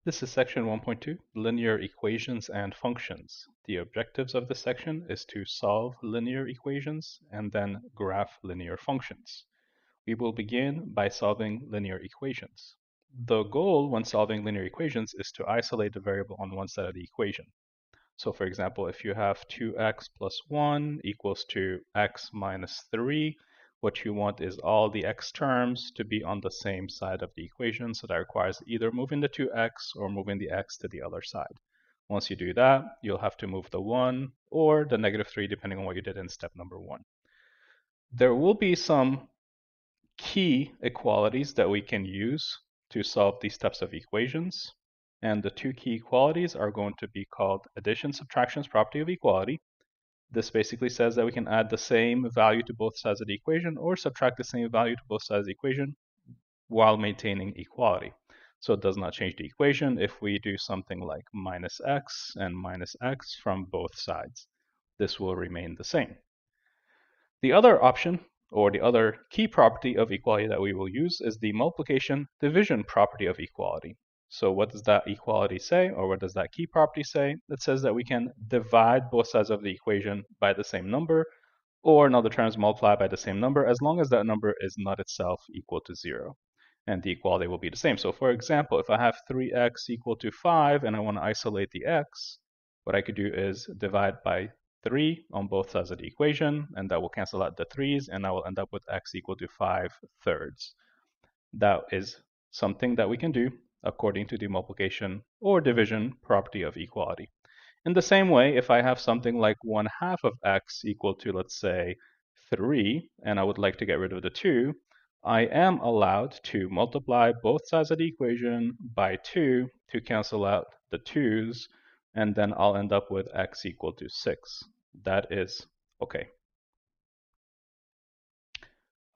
This is section 1.2, linear equations and functions. The objectives of this section is to solve linear equations and then graph linear functions. We will begin by solving linear equations. The goal when solving linear equations is to isolate the variable on one side of the equation. So for example, if you have 2x plus 1 equals to x minus 3, what you want is all the x terms to be on the same side of the equation. So that requires either moving the 2x or moving the x to the other side. Once you do that, you'll have to move the 1 or the negative 3 depending on what you did in step number 1. There will be some key equalities that we can use to solve these types of equations. And the two key equalities are going to be called addition subtractions property of equality. This basically says that we can add the same value to both sides of the equation or subtract the same value to both sides of the equation while maintaining equality. So it does not change the equation if we do something like minus x and minus x from both sides. This will remain the same. The other option, or the other key property of equality that we will use, is the multiplication division property of equality. So what does that equality say, or what does that key property say? It says that we can divide both sides of the equation by the same number, or in other terms, multiply by the same number, as long as that number is not itself equal to 0. And the equality will be the same. So for example, if I have 3x equal to 5 and I want to isolate the x, what I could do is divide by 3 on both sides of the equation, and that will cancel out the 3's, and I will end up with x equal to 5/3. That is something that we can do according to the multiplication or division property of equality. In the same way, if I have something like 1/2 of x equal to, let's say, 3, and I would like to get rid of the 2, I am allowed to multiply both sides of the equation by 2 to cancel out the 2's, and then I'll end up with x equal to 6. That is okay.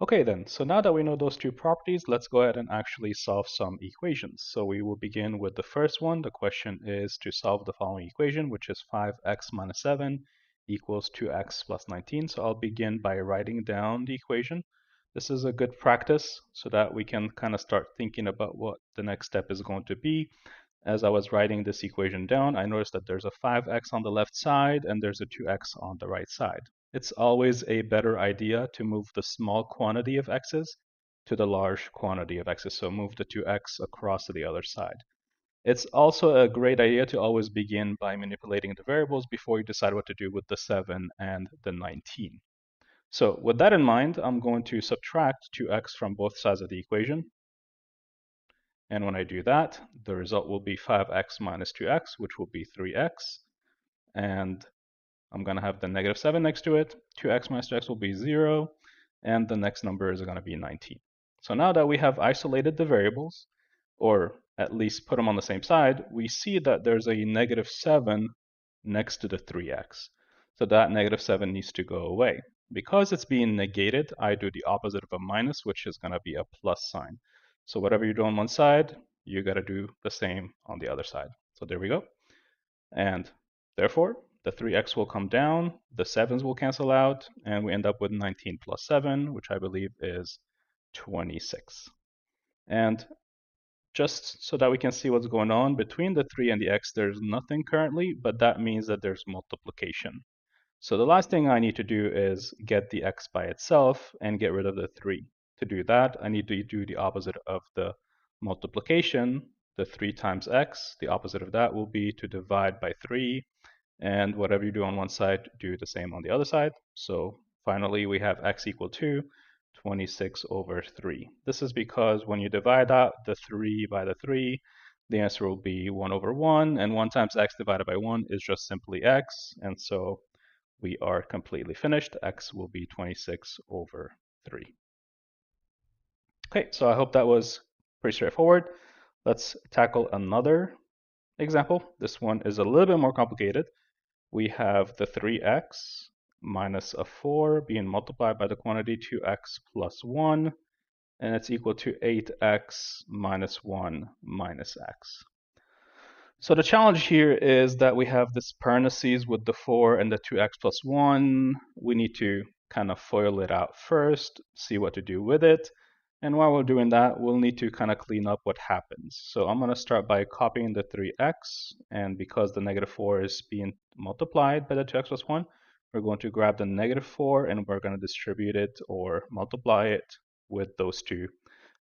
Okay then, so now that we know those two properties, let's go ahead and actually solve some equations. So we will begin with the first one. The question is to solve the following equation, which is 5x minus 7 equals 2x plus 19. So I'll begin by writing down the equation. This is a good practice so that we can kind of start thinking about what the next step is going to be. As I was writing this equation down, I noticed that there's a 5x on the left side and there's a 2x on the right side. It's always a better idea to move the small quantity of x's to the large quantity of x's. So move the 2x across to the other side. It's also a great idea to always begin by manipulating the variables before you decide what to do with the 7 and the 19. So with that in mind, I'm going to subtract 2x from both sides of the equation. And when I do that, the result will be 5x minus 2x, which will be 3x. And I'm going to have the negative 7 next to it. 2x minus 2x will be 0. And the next number is going to be 19. So now that we have isolated the variables, or at least put them on the same side, we see that there's a negative 7 next to the 3x. So that negative 7 needs to go away. Because it's being negated, I do the opposite of a minus, which is going to be a plus sign. So whatever you do on one side, you got to do the same on the other side. So there we go. And therefore, the 3x will come down, the 7's will cancel out, and we end up with 19 plus 7, which I believe is 26. And just so that we can see what's going on between the 3 and the x, there's nothing currently, but that means that there's multiplication. So the last thing I need to do is get the x by itself and get rid of the 3. To do that, I need to do the opposite of the multiplication, the 3 times x. The opposite of that will be to divide by 3. And whatever you do on one side, do the same on the other side. So finally, we have x equal to 26 over 3. This is because when you divide out the 3 by the 3, the answer will be 1 over 1. And 1 times x divided by 1 is just simply x. And so we are completely finished. X will be 26 over 3. Okay, so I hope that was pretty straightforward. Let's tackle another example. This one is a little bit more complicated. We have the 3x minus a 4 being multiplied by the quantity 2x plus 1, and it's equal to 8x minus 1 minus x. So the challenge here is that we have this parentheses with the 4 and the 2x plus 1. We need to kind of FOIL it out first, see what to do with it. And while we're doing that, we'll need to kind of clean up what happens. So I'm going to start by copying the 3x, and because the negative 4 is being multiplied by the 2x plus 1, we're going to grab the negative 4 and we're going to distribute it or multiply it with those two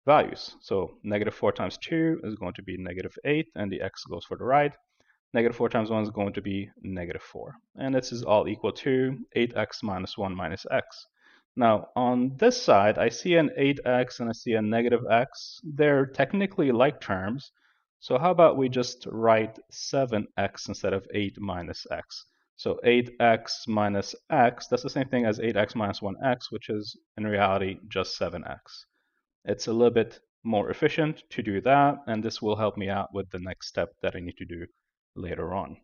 values. So negative 4 times 2 is going to be negative 8, and the x goes for the right. Negative 4 times 1 is going to be negative 4. And this is all equal to 8x minus 1 minus x. Now, on this side, I see an 8x and I see a negative x. They're technically like terms. So how about we just write 7x instead of 8 minus x? So 8x minus x, that's the same thing as 8x minus 1x, which is in reality just 7x. It's a little bit more efficient to do that, and this will help me out with the next step that I need to do later on.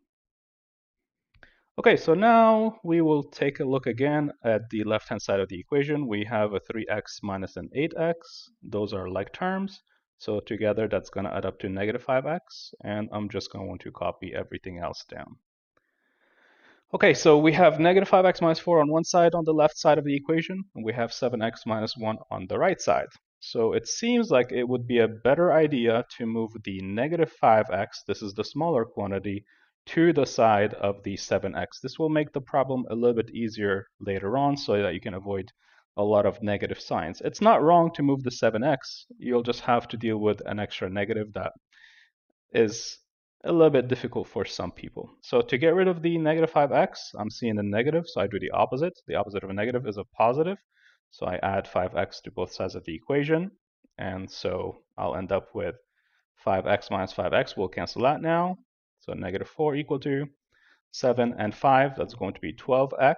Okay, so now we will take a look again at the left-hand side of the equation. We have a 3x minus an 8x. Those are like terms. So together that's going to add up to negative 5x, and I'm just going to copy everything else down. Okay, so we have negative 5x minus 4 on one side on the left side of the equation, and we have 7x minus 1 on the right side. So it seems like it would be a better idea to move the negative 5x, this is the smaller quantity, to the side of the 7x. This will make the problem a little bit easier later on so that you can avoid a lot of negative signs. It's not wrong to move the 7x. You'll just have to deal with an extra negative that is a little bit difficult for some people. So to get rid of the negative 5x, I'm seeing a negative, so I do the opposite. The opposite of a negative is a positive. So I add 5x to both sides of the equation. And so I'll end up with 5x minus 5x will cancel out now. So negative 4 equal to 7 and 5, that's going to be 12x.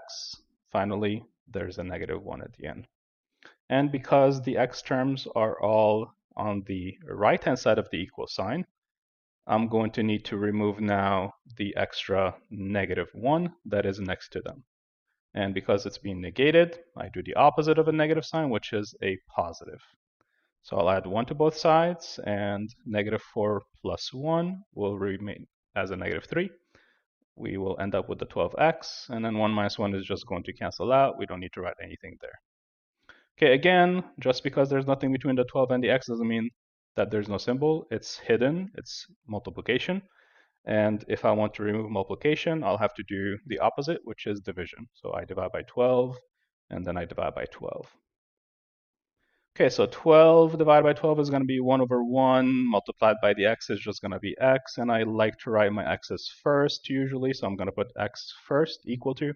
Finally, there's a negative 1 at the end. And because the x terms are all on the right-hand side of the equal sign, I'm going to need to remove now the extra negative 1 that is next to them. And because it's being negated, I do the opposite of a negative sign, which is a positive. So I'll add 1 to both sides, and negative 4 plus 1 will remain as a negative 3. We will end up with the 12x, and then 1 minus 1 is just going to cancel out. We don't need to write anything there. Okay, again, just because there's nothing between the 12 and the x doesn't mean that there's no symbol. It's hidden, it's multiplication. And if I want to remove multiplication, I'll have to do the opposite, which is division. So I divide by 12, and then I divide by 12. Okay, so 12 divided by 12 is going to be 1 over 1 multiplied by the x is just going to be x. And I like to write my x's first usually, so I'm going to put x first equal to,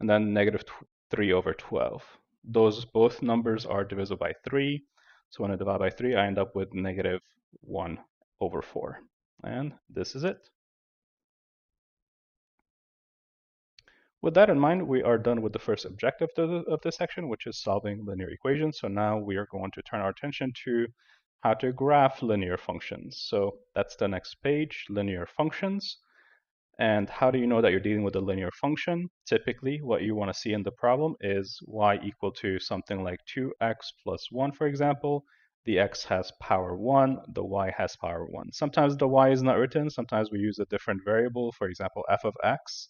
and then negative 3 over 12. Those both numbers are divisible by 3. So when I divide by 3, I end up with negative 1 over 4. And this is it. With that in mind, we are done with the first objective of this section, which is solving linear equations. So now we are going to turn our attention to how to graph linear functions. So that's the next page, linear functions. And how do you know that you're dealing with a linear function? Typically, what you want to see in the problem is y equal to something like 2x plus 1, for example. The x has power 1, the y has power 1. Sometimes the y is not written. Sometimes we use a different variable, for example, f of x.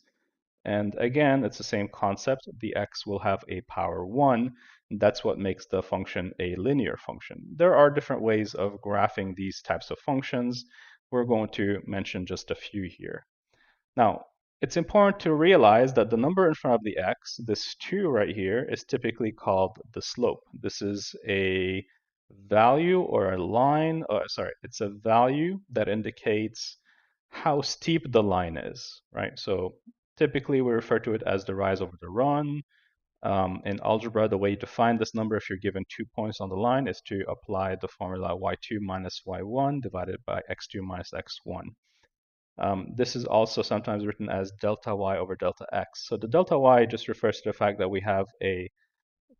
And again, it's the same concept. The x will have a power 1. That's what makes the function a linear function. There are different ways of graphing these types of functions. We're going to mention just a few here. Now, it's important to realize that the number in front of the x, this 2 right here, is typically called the slope. This is a value or a line, it's a value that indicates how steep the line is, right? So typically, we refer to it as the rise over the run. In algebra, the way to find this number if you're given 2 points on the line is to apply the formula y2 minus y1 divided by x2 minus x1. This is also sometimes written as delta y over delta x. So the delta y just refers to the fact that we have a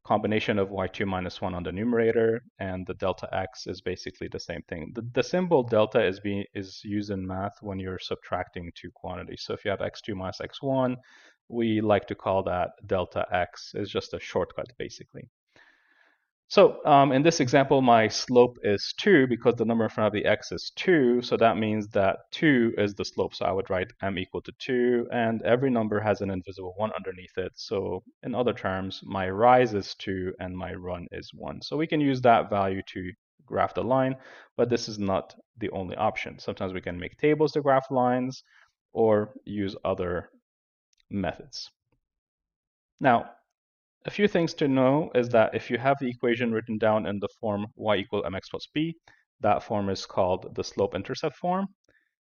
combination of y2 minus 1 on the numerator, and the delta x is basically the same thing. The symbol delta is used in math when you're subtracting two quantities. So if you have x2 minus x1, we like to call that delta x. It's just a shortcut, basically. So in this example, my slope is 2 because the number in front of the x is 2. So that means that 2 is the slope. So I would write m equal to 2. And every number has an invisible 1 underneath it. So in other terms, my rise is 2 and my run is 1. So we can use that value to graph the line. But this is not the only option. Sometimes we can make tables to graph lines or use other methods. Now, a few things to know is that if you have the equation written down in the form y equal mx plus b, that form is called the slope-intercept form.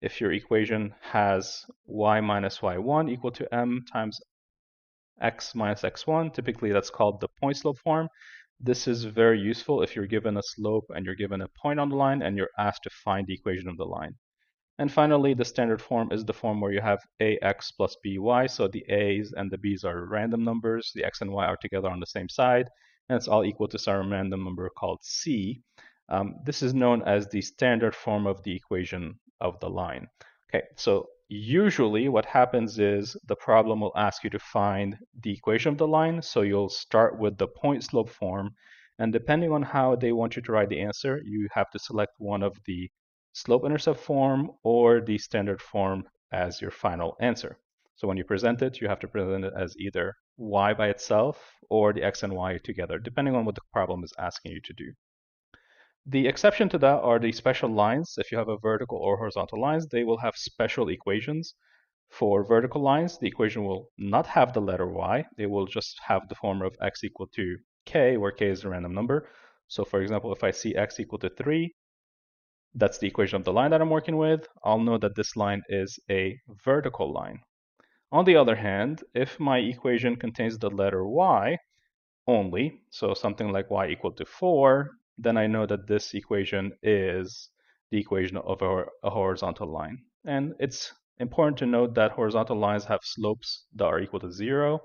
If your equation has y minus y1 equal to m times x minus x1, typically that's called the point slope form. This is very useful if you're given a slope and you're given a point on the line and you're asked to find the equation of the line. And finally, the standard form is the form where you have ax plus by. So the a's and the b's are random numbers. The x and y are together on the same side. And it's all equal to some random number called c. This is known as the standard form of the equation of the line. Okay, so usually what happens is the problem will ask you to find the equation of the line. So you'll start with the point slope form. And depending on how they want you to write the answer, you have to select one of the slope-intercept form or the standard form as your final answer. So when you present it, you have to present it as either y by itself or the x and y together, depending on what the problem is asking you to do. The exception to that are the special lines. If you have a vertical or horizontal lines, they will have special equations. For vertical lines, the equation will not have the letter y. It will just have the form of x equal to k, where k is a random number. So for example, if I see x equal to 3, that's the equation of the line that I'm working with. I'll know that this line is a vertical line. On the other hand, if my equation contains the letter y only, so something like y equal to 4, then I know that this equation is the equation of a horizontal line. And it's important to note that horizontal lines have slopes that are equal to 0,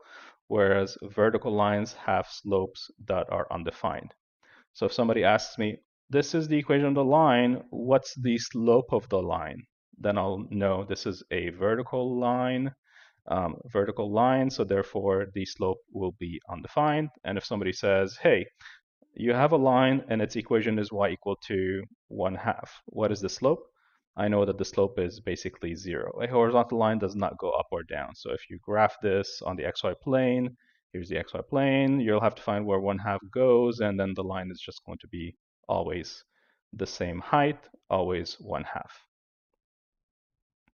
whereas vertical lines have slopes that are undefined. So if somebody asks me, this is the equation of the line, what's the slope of the line? Then I'll know this is a vertical line, so therefore the slope will be undefined. And if somebody says, hey, you have a line and its equation is y equal to 1/2, what is the slope? I know that the slope is basically 0. A horizontal line does not go up or down. So if you graph this on the xy plane, here's the xy plane, you'll have to find where 1/2 goes, and then the line is just going to be always the same height, always 1/2.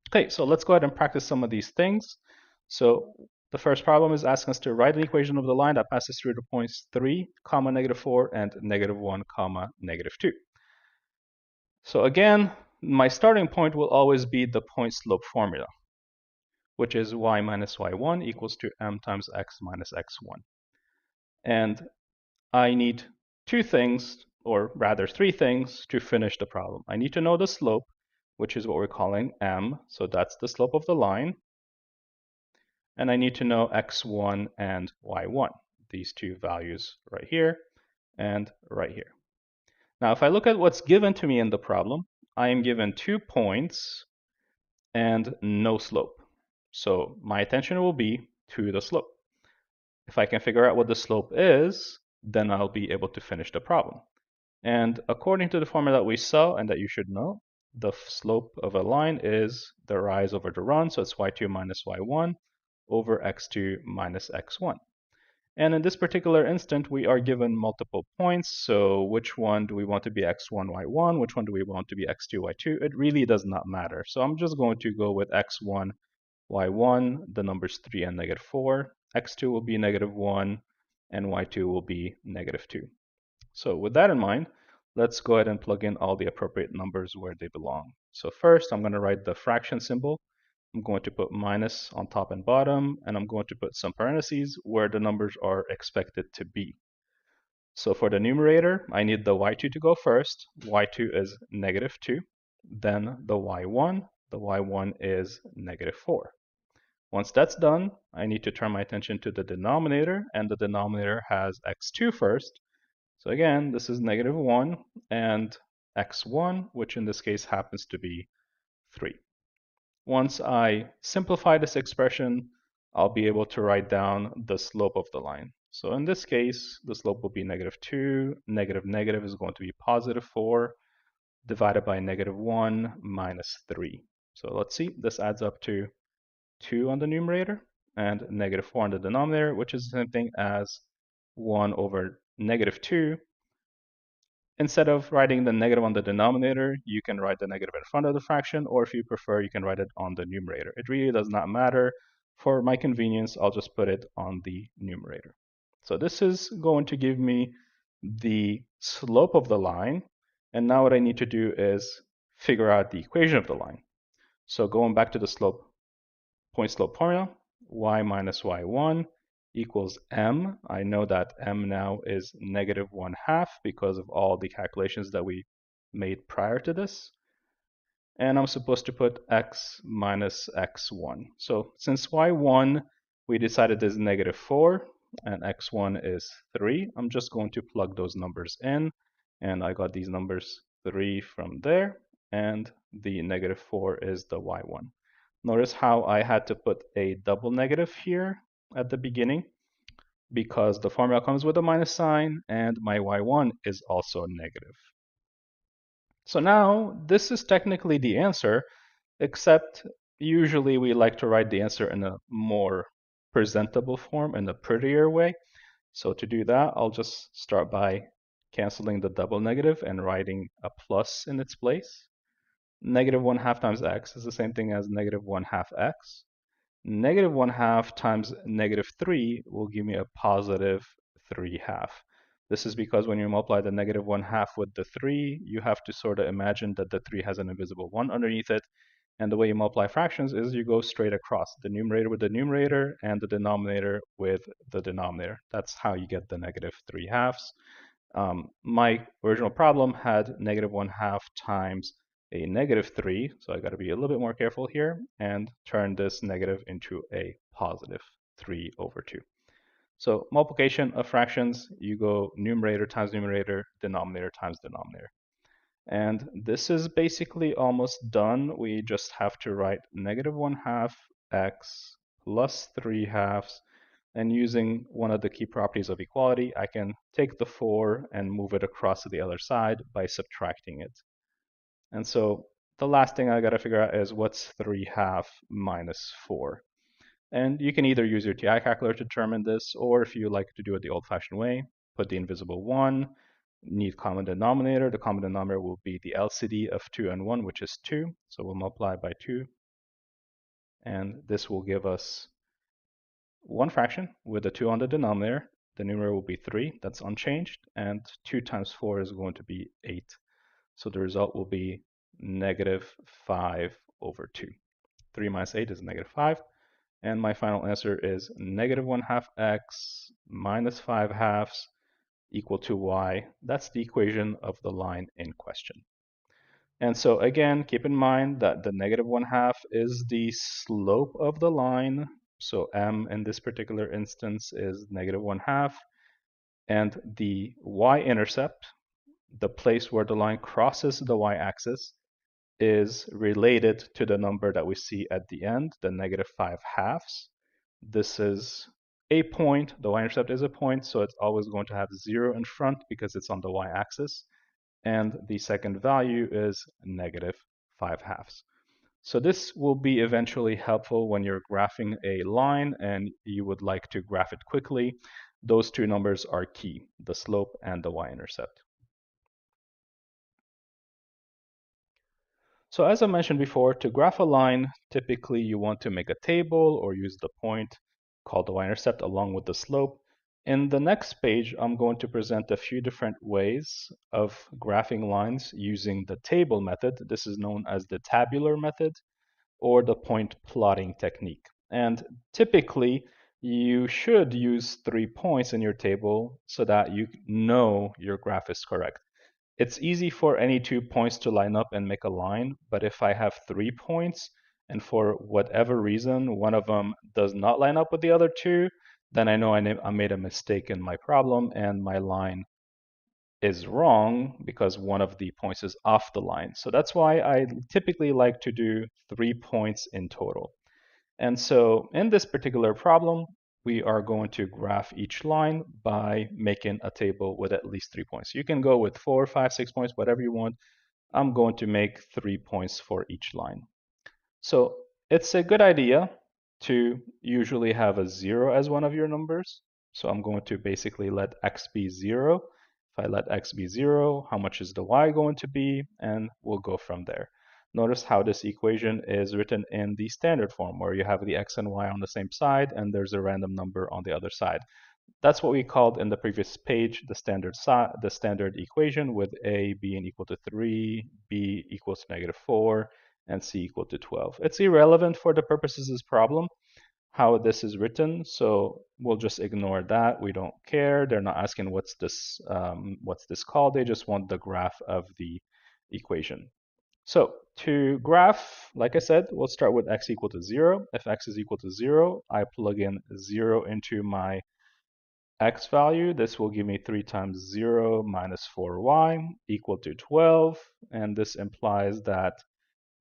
Okay, so let's go ahead and practice some of these things. So the first problem is asking us to write an equation of the line that passes through the points 3, -4, and -1, -2. So again, my starting point will always be the point slope formula, which is y minus y1 equals to m times x minus x1. And I need two things, or rather three things, to finish the problem. I need to know the slope, which is what we're calling m, so that's the slope of the line. And I need to know x1 and y1, these two values right here and right here. Now, if I look at what's given to me in the problem, I am given 2 points and no slope. So my attention will be to the slope. If I can figure out what the slope is, then I'll be able to finish the problem. And according to the formula that we saw and that you should know, the slope of a line is the rise over the run, so it's y2 minus y1 over x2 minus x1. And in this particular instant, we are given multiple points. So which one do we want to be x1, y1? Which one do we want to be x2, y2? It really does not matter. So I'm just going to go with x1, y1, the numbers 3 and -4. x2 will be -1, and y2 will be -2. So with that in mind, let's go ahead and plug in all the appropriate numbers where they belong. So first, I'm going to write the fraction symbol. I'm going to put minus on top and bottom, and I'm going to put some parentheses where the numbers are expected to be. So for the numerator, I need the y2 to go first. y2 is -2. Then the y1 is -4. Once that's done, I need to turn my attention to the denominator, and the denominator has x2 first. So again, this is -1 and x1, which in this case happens to be 3. Once I simplify this expression, I'll be able to write down the slope of the line. So in this case, the slope will be -2. Negative negative is going to be +4 divided by -1 minus 3. So let's see, this adds up to 2 on the numerator and -4 on the denominator, which is the same thing as 1 over -2. Instead of writing the negative on the denominator, you can write the negative in front of the fraction, or if you prefer, you can write it on the numerator. It really does not matter. For my convenience, I'll just put it on the numerator. So this is going to give me the slope of the line. And now what I need to do is figure out the equation of the line. So going back to the point slope formula, y minus y1 equals m. I know that m now is -1/2 because of all the calculations that we made prior to this. And I'm supposed to put x minus x1. So since y1 we decided is -4 and x1 is 3, I'm just going to plug those numbers in. And I got these numbers 3 from there, and the -4 is the y1. Notice how I had to put a double negative here at the beginning because the formula comes with a minus sign and my y1 is also negative. So now this is technically the answer, except usually we like to write the answer in a more presentable form, in a prettier way. So to do that, I'll just start by canceling the double negative and writing a plus in its place. -1/2 times x is the same thing as -1/2 x. -1/2 times -3 will give me a +3/2. This is because when you multiply the -1/2 with the 3, you have to sort of imagine that the 3 has an invisible 1 underneath it. And the way you multiply fractions is you go straight across the numerator with the numerator and the denominator with the denominator. That's how you get the -3/2. My original problem had -1/2 times a -3, so I got to be a little bit more careful here and turn this negative into a +3/2. So multiplication of fractions, you go numerator times numerator, denominator times denominator. And this is basically almost done. We just have to write -1/2 x plus 3/2. And using one of the key properties of equality, I can take the 4 and move it across to the other side by subtracting it. And so the last thing I got to figure out is what's 3/2 minus 4. And you can either use your TI calculator to determine this, or if you like to do it the old-fashioned way, put the invisible 1, need common denominator. The common denominator will be the LCD of 2 and 1, which is 2. So we'll multiply by 2. And this will give us one fraction with a 2 on the denominator. The numerator will be 3. That's unchanged. And 2 times 4 is going to be 8. So the result will be -5/2. 3 minus 8 is -5. And my final answer is -1/2 x minus 5/2 equal to y. That's the equation of the line in question. And so again, keep in mind that the -1/2 is the slope of the line. So m in this particular instance is -1/2. And the y-intercept, the place where the line crosses the y-axis, is related to the number that we see at the end, the -5/2. This is a point. The y-intercept is a point, so it's always going to have 0 in front because it's on the y-axis. And the second value is -5/2. So this will be eventually helpful when you're graphing a line and you would like to graph it quickly. Those two numbers are key, the slope and the y-intercept. So as I mentioned before, to graph a line, typically you want to make a table or use the point called the y-intercept along with the slope. In the next page, I'm going to present a few different ways of graphing lines using the table method. This is known as the tabular method or the point plotting technique. And typically, you should use 3 points in your table so that you know your graph is correct. It's easy for any 2 points to line up and make a line, but if I have 3 points and for whatever reason one of them does not line up with the other 2, then I know I made a mistake in my problem and my line is wrong because one of the points is off the line. So that's why I typically like to do 3 points in total. And so in this particular problem, we are going to graph each line by making a table with at least 3 points. You can go with 4, 5, 6 points, whatever you want. I'm going to make 3 points for each line. So it's a good idea to usually have a 0 as one of your numbers. So I'm going to basically let x be 0. If I let x be 0, how much is the y going to be? And we'll go from there. Notice how this equation is written in the standard form, where you have the x and y on the same side, and there's a random number on the other side. That's what we called in the previous page the standard equation, with a being equal to 3, b equals to -4, and c equal to 12. It's irrelevant for the purposes of this problem how this is written, so we'll just ignore that. We don't care. They're not asking what's this called. They just want the graph of the equation. So to graph, like I said, we'll start with x equal to 0. If x is equal to 0, I plug in 0 into my x value. This will give me 3 times 0 minus 4y equal to 12. And this implies that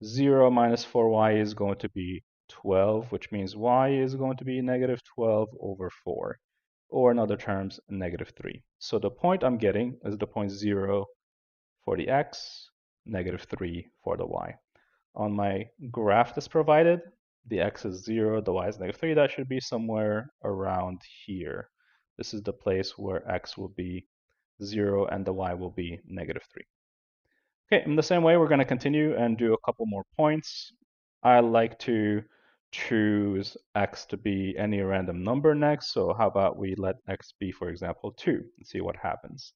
0 minus 4y is going to be 12, which means y is going to be negative 12 over 4, or in other terms, negative 3. So the point I'm getting is the point 0 for the x, negative 3 for the y. On my graph that's provided, the x is 0, the y is negative 3. That should be somewhere around here. This is the place where x will be 0 and the y will be negative 3. Okay, in the same way, we're going to continue and do a couple more points. I like to choose x to be any random number next. So how about we let x be, for example, 2 and see what happens.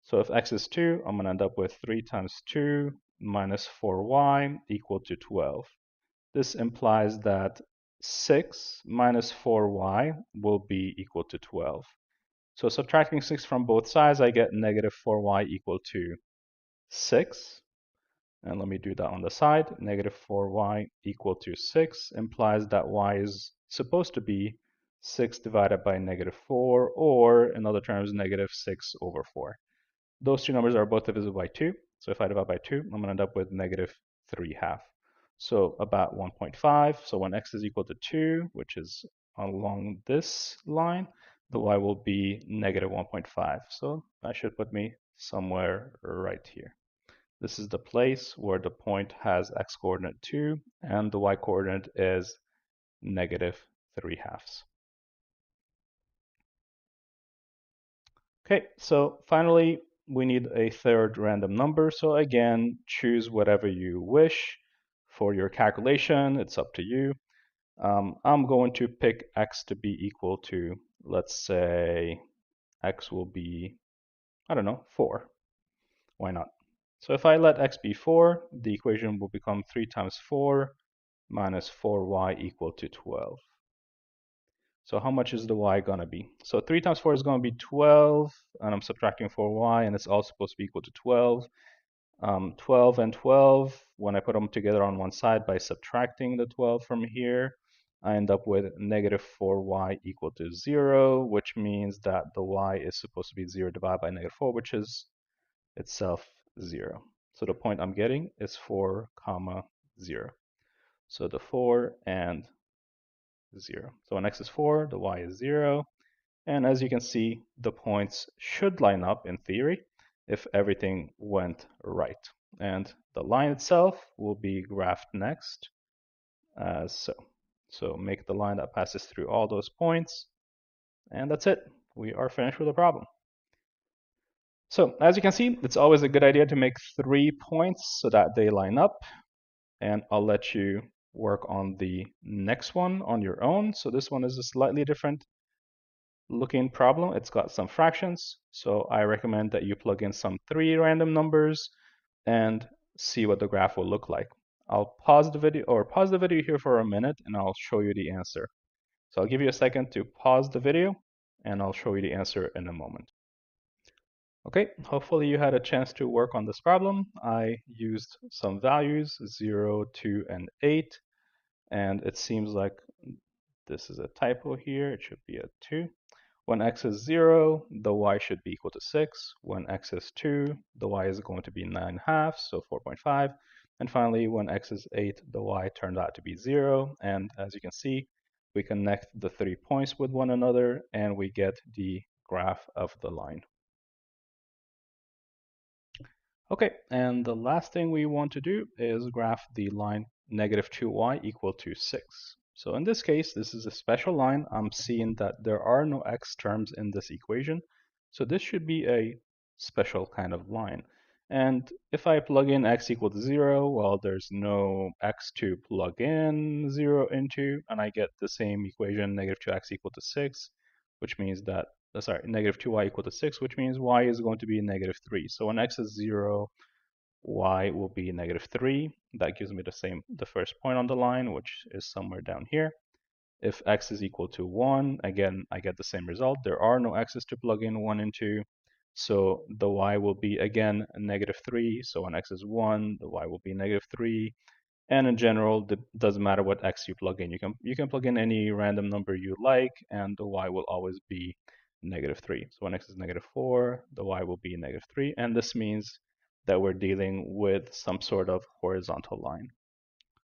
So if x is 2, I'm going to end up with 3 times 2 minus 4y equal to 12. This implies that 6 minus 4y will be equal to 12. So subtracting 6 from both sides, I get negative 4y equal to 6. And let me do that on the side. Negative 4y equal to 6 implies that y is supposed to be 6 divided by negative 4, or in other terms, negative 6 over 4. Those two numbers are both divisible by 2. So if I divide by 2, I'm going to end up with negative 3/2. So about 1.5. So when x is equal to 2, which is along this line, the y will be negative 1.5. So that should put me somewhere right here. This is the place where the point has x coordinate 2 and the y coordinate is negative 3/2. Okay, so finally, we need a third random number. So again, choose whatever you wish for your calculation. It's up to you. I'm going to pick x to be equal to, let's say, x will be, I don't know, 4. Why not? So if I let x be 4, the equation will become 3 times 4 minus 4y equal to 12. So how much is the y going to be? So 3 times 4 is going to be 12, and I'm subtracting 4y, and it's all supposed to be equal to 12. 12 and 12, when I put them together on one side by subtracting the 12 from here, I end up with negative 4y equal to 0, which means that the y is supposed to be 0 divided by negative 4, which is itself 0. So the point I'm getting is 4, comma 0. So the 4 and 0. So when x is 4, the y is 0. And as you can see, the points should line up in theory if everything went right. And the line itself will be graphed next as so. So make the line that passes through all those points. And that's it. We are finished with the problem. So as you can see, it's always a good idea to make 3 points so that they line up. And I'll let you work on the next one on your own. So this one is a slightly different looking problem. It's got some fractions. So I recommend that you plug in some 3 random numbers and see what the graph will look like. I'll pause the video here for a minute and I'll show you the answer. So I'll give you a second to pause the video and I'll show you the answer in a moment. Okay, hopefully you had a chance to work on this problem. I used some values, 0, 2, and 8, and it seems like this is a typo here. It should be a 2. When x is 0, the y should be equal to 6. When x is 2, the y is going to be 9/2, so 4.5. And finally, when x is 8, the y turned out to be 0. And as you can see, We connect the 3 points with one another, and we get the graph of the line. Okay, and the last thing we want to do is graph the line -2y equal to 6. So in this case, this is a special line. I'm seeing that there are no x terms in this equation, so this should be a special kind of line. And if I plug in x equal to 0, well, there's no x to plug in 0 into, and I get the same equation, -2x equal to 6, which means that sorry, -2y equal to 6, which means y is going to be -3. So when x is 0, y will be -3. That gives me the first point on the line, which is somewhere down here. If x is equal to 1, again, I get the same result. There are no x's to plug in 1 into, so the y will be, again, -3. So when x is 1, the y will be -3. And in general, it doesn't matter what x you plug in. You can plug in any random number you like, and the y will always be -3. So when x is -4, the y will be -3, and this means that we're dealing with some sort of horizontal line.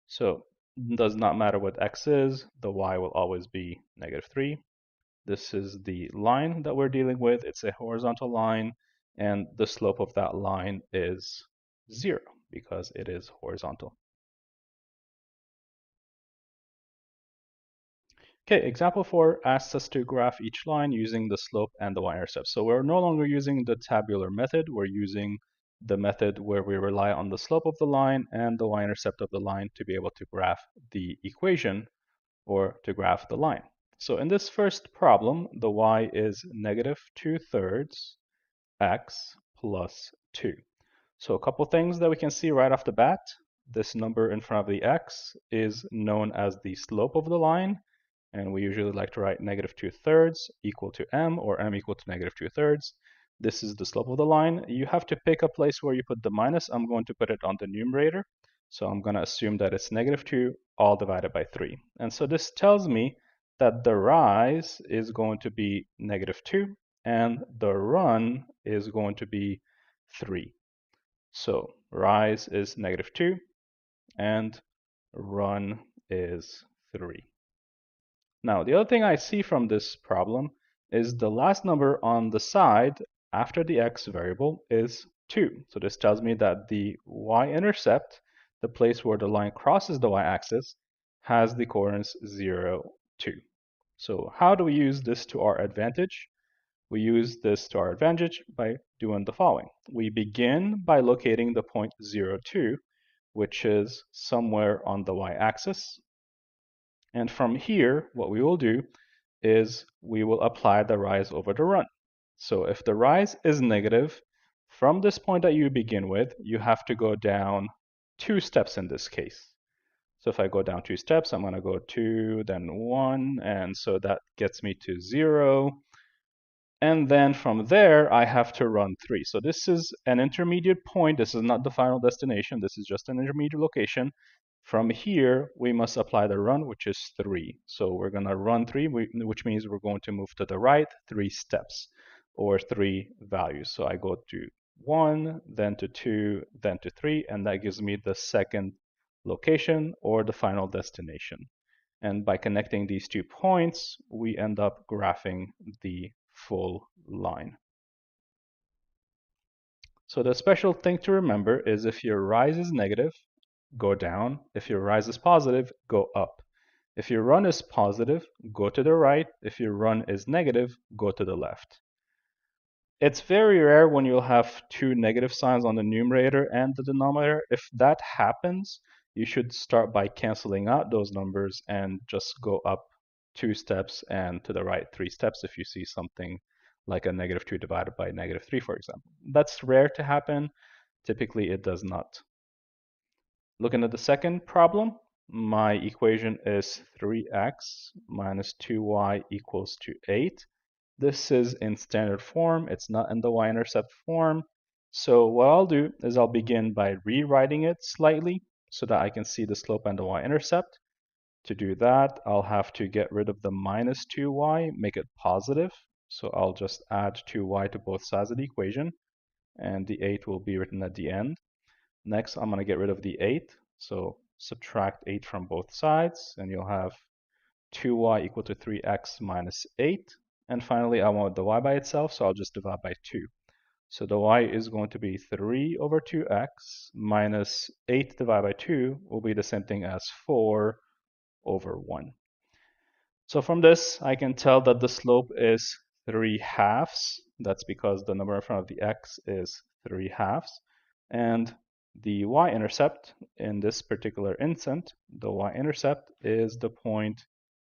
So it does not matter what x is, the y will always be -3. This is the line that we're dealing with. It's a horizontal line, and the slope of that line is 0 because it is horizontal. Okay, example 4 asks us to graph each line using the slope and the y-intercept. So we're no longer using the tabular method, we're using the method where we rely on the slope of the line and the y-intercept of the line to be able to graph the equation or to graph the line. So in this first problem, the y is -2/3 x plus 2. So a couple things that we can see right off the bat. This number in front of the x is known as the slope of the line, and we usually like to write -2/3 equal to m, or m equal to -2/3. This is the slope of the line. You have to pick a place where you put the minus. I'm going to put it on the numerator. So I'm going to assume that it's -2 all divided by 3. And so this tells me that the rise is going to be -2 and the run is going to be 3. So rise is -2 and run is 3. Now, the other thing I see from this problem is the last number on the side after the x variable is 2. So this tells me that the y-intercept, the place where the line crosses the y-axis, has the coordinates 0, 2. So how do we use this to our advantage? We use this to our advantage by doing the following. We begin by locating the point 0, 2, which is somewhere on the y-axis. And from here, what we will do is we will apply the rise over the run. So if the rise is negative, from this point that you begin with, you have to go down 2 steps in this case. So if I go down 2 steps, I'm going to go 2, then 1, and so that gets me to 0. And then from there, I have to run 3. So this is an intermediate point. This is not the final destination. This is just an intermediate location. From here, we must apply the run, which is 3. So we're going to run 3, which means we're going to move to the right 3 steps or 3 values. So I go to 1, then to 2, then to 3, and that gives me the second location or the final destination. And by connecting these 2 points, we end up graphing the full line. So the special thing to remember is if your rise is negative, go down. If your rise is positive, go up. If your run is positive, go to the right. If your run is negative, go to the left. It's very rare when you'll have 2 negative signs on the numerator and the denominator. If that happens, you should start by canceling out those numbers and just go up 2 steps and to the right 3 steps if you see something like a -2 divided by -3, for example. That's rare to happen. Typically, it does not. Looking at the second problem, my equation is 3x minus 2y equals to 8. This is in standard form. It's not in the y-intercept form. So what I'll do is I'll begin by rewriting it slightly so that I can see the slope and the y-intercept. To do that, I'll have to get rid of the minus 2y, make it positive. So I'll just add 2y to both sides of the equation, and the 8 will be written at the end. Next, I'm going to get rid of the 8. So subtract 8 from both sides, and you'll have 2y equal to 3x minus 8. And finally, I want the y by itself, so I'll just divide by 2. So the y is going to be 3 over 2x minus 8 divided by 2 will be the same thing as 4 over 1. So from this, I can tell that the slope is 3/2. That's because the number in front of the x is 3/2. And the y-intercept in this particular instant, the y-intercept is the point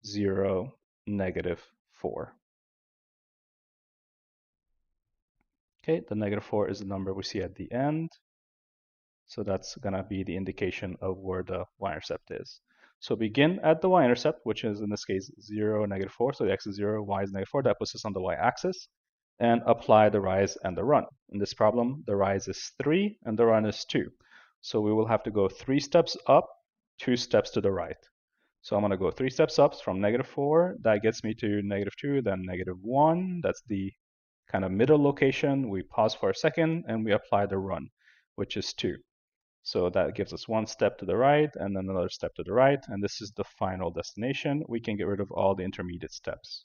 0, -4. Okay, the -4 is the number we see at the end. So that's going to be the indication of where the y-intercept is. So begin at the y-intercept, which is in this case 0, -4. So the x is 0, y is -4. That puts us on the y-axis. And apply the rise and the run. In this problem, the rise is 3 and the run is 2. So we will have to go 3 steps up, 2 steps to the right. So I'm going to go 3 steps up from -4. That gets me to -2, then -1. That's the kind of middle location. We pause for a second and we apply the run, which is 2. So that gives us 1 step to the right and then another step to the right. And this is the final destination. We can get rid of all the intermediate steps.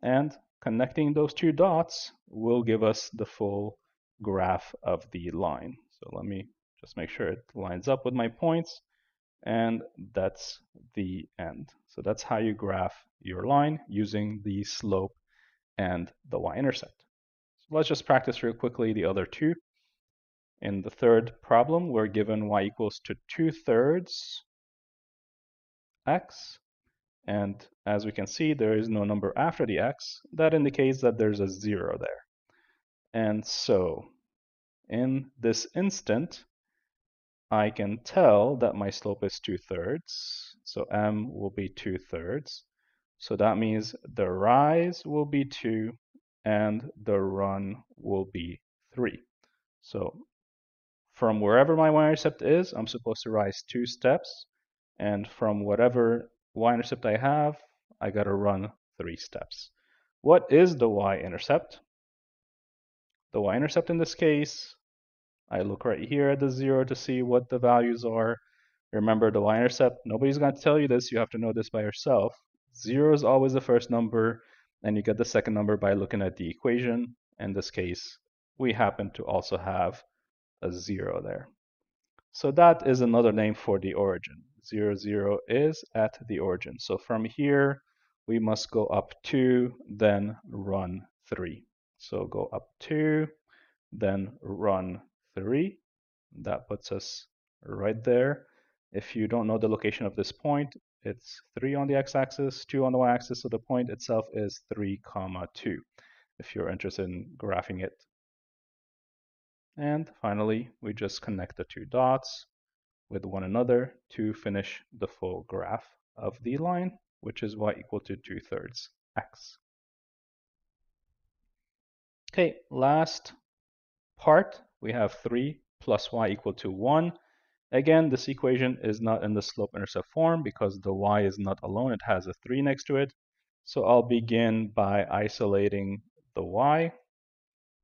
And connecting those 2 dots will give us the full graph of the line. So let me just make sure it lines up with my points. And that's the end. So that's how you graph your line using the slope and the y-intercept. So let's just practice real quickly the other 2. In the third problem, we're given y equals to 2/3 x. And as we can see, there is no number after the x. That indicates that there's a 0 there. And so in this instant, I can tell that my slope is 2/3. So m will be 2/3. So that means the rise will be 2 and the run will be 3. So from wherever my y-intercept is, I'm supposed to rise 2 steps. And from whatever y-intercept I have, I got to run 3 steps. What is the y-intercept? The y-intercept in this case, I look right here at the 0 to see what the values are. Remember the y-intercept, nobody's going to tell you this, you have to know this by yourself. 0 is always the first number, and you get the second number by looking at the equation. In this case, we happen to also have a 0 there. So that is another name for the origin. 0, 0 is at the origin. So from here, we must go up 2, then run 3. So go up 2, then run 3. That puts us right there. If you don't know the location of this point, it's 3 on the x-axis, 2 on the y-axis, so the point itself is 3, 2, if you're interested in graphing it. And finally, we just connect the 2 dots with one another to finish the full graph of the line, which is y equal to 2/3 x. Okay, last part, we have 3 plus y equal to 1. Again, this equation is not in the slope-intercept form because the y is not alone. It has a 3 next to it. So I'll begin by isolating the y.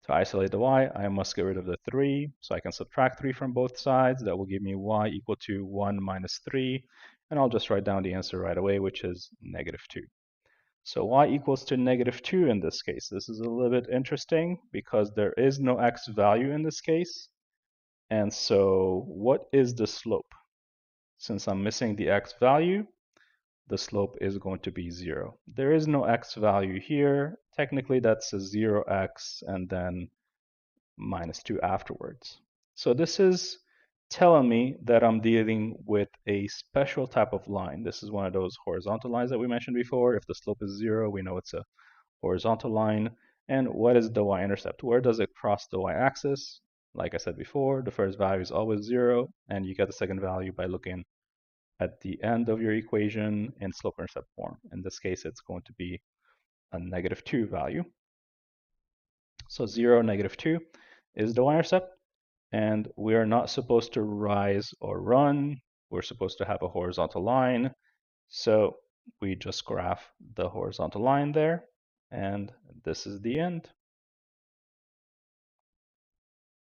To isolate the y, I must get rid of the 3. So I can subtract 3 from both sides. That will give me y equal to 1 minus 3. And I'll just write down the answer right away, which is -2. So y equals to -2 in this case. This is a little bit interesting because there is no x value in this case. And so what is the slope? Since I'm missing the x value, the slope is going to be 0. There is no x value here. Technically, that's a 0x and then -2 afterwards. So this is telling me that I'm dealing with a special type of line. This is one of those horizontal lines that we mentioned before. If the slope is 0, we know it's a horizontal line. And what is the y-intercept? Where does it cross the y-axis? Like I said before, the first value is always 0, and you get the second value by looking at the end of your equation in slope-intercept form. In this case, it's going to be a -2 value. So 0, -2 is the y-intercept, and we are not supposed to rise or run. We're supposed to have a horizontal line. So we just graph the horizontal line there, and this is the end.